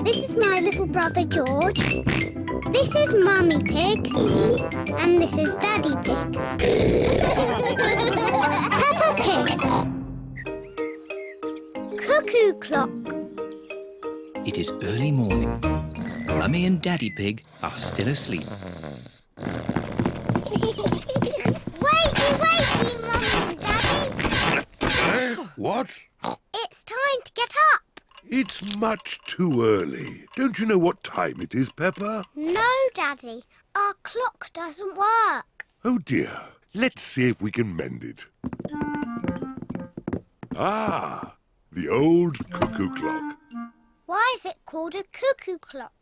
This is my little brother George. This is Mummy Pig. And this is Daddy Pig. Peppa Pig. Cuckoo clock. It is early morning. Mummy and Daddy Pig are still asleep. Wakey, Mummy and Daddy. What? It's time to get up. It's much too early. Don't you know what time it is, Peppa? No, Daddy. Our clock doesn't work. Oh dear. Let's see if we can mend it. Ah, the old cuckoo clock. Why is it called a cuckoo clock?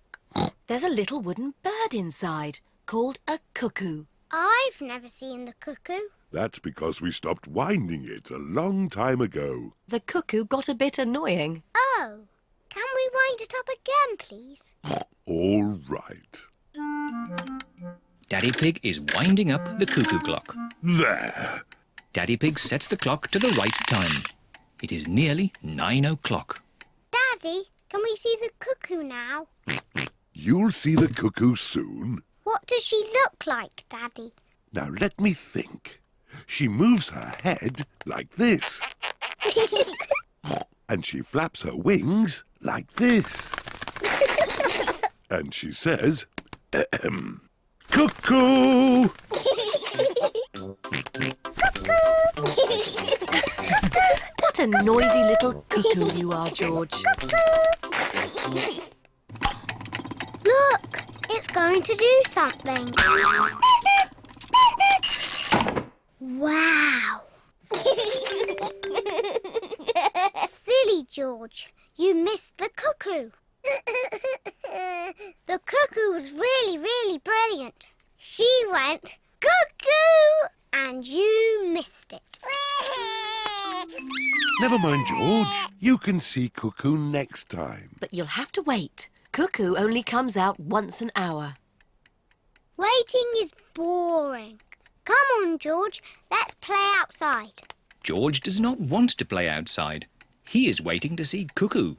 There's a little wooden bird inside called a cuckoo. I've never seen the cuckoo. That's because we stopped winding it a long time ago. The cuckoo got a bit annoying. Oh, can we wind it up again, please? All right. Daddy Pig is winding up the cuckoo clock. There. Daddy Pig sets the clock to the right time. It is nearly 9 o'clock. Daddy, can we see the cuckoo now? You'll see the cuckoo soon. What does she look like, Daddy? Now let me think. She moves her head like this. And she flaps her wings like this. And she says, cuckoo! What a noisy little cuckoo you are, George. Look, it's going to do something. Wow! Silly George, you missed the cuckoo. The cuckoo was really, really brilliant. She went, cuckoo, and you missed it. Never mind, George. You can see cuckoo next time. But you'll have to wait. Cuckoo only comes out once an hour. Waiting is boring. Come on, George, let's play outside. George does not want to play outside. He is waiting to see Cuckoo.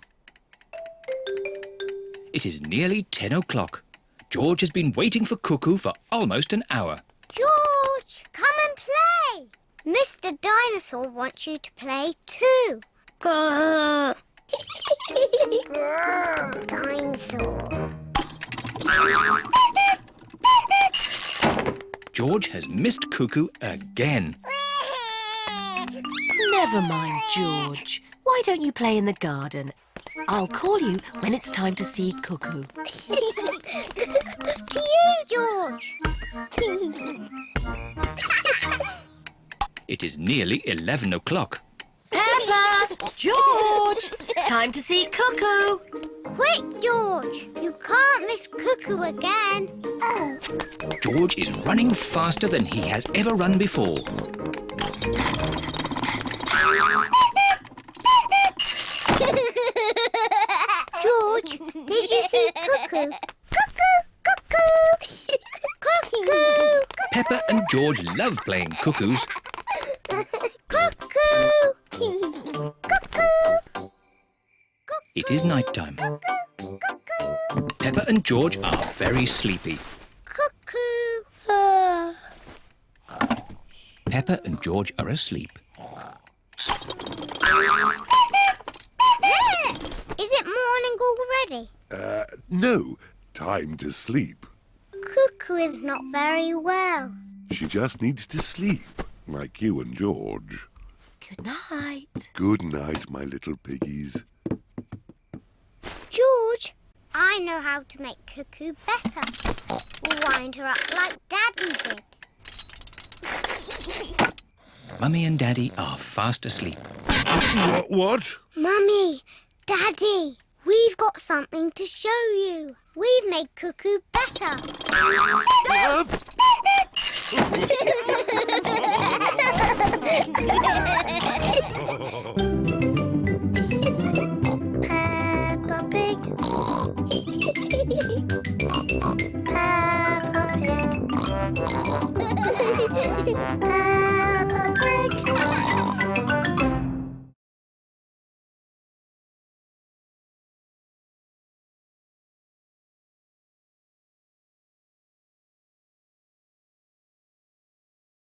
It is nearly 10 o'clock. George has been waiting for Cuckoo for almost an hour. George, come and play. Mr. Dinosaur wants you to play too. Grrr. Grrr, dinosaur. George has missed Cuckoo again. Never mind, George. Why don't you play in the garden? I'll call you when it's time to see Cuckoo. To you, George. It is nearly 11 o'clock. Peppa! George! Time to see Cuckoo! Quick, George. You can't miss Cuckoo again. Oh. George is running faster than he has ever run before. George, did you see Cuckoo? Cuckoo, cuckoo, cuckoo. Peppa and George love playing cuckoos. Cuckoo, cuckoo. It is night time. Peppa and George are very sleepy. Cuckoo. Peppa and George are asleep. Is it morning already? No. Time to sleep. Cuckoo is not very well. She just needs to sleep, like you and George. Good night. Good night, my little piggies. George, I know how to make Cuckoo better. We'll wind her up like Daddy did. Mummy and Daddy are fast asleep. What? Mummy, Daddy, we've got something to show you. We've made Cuckoo better.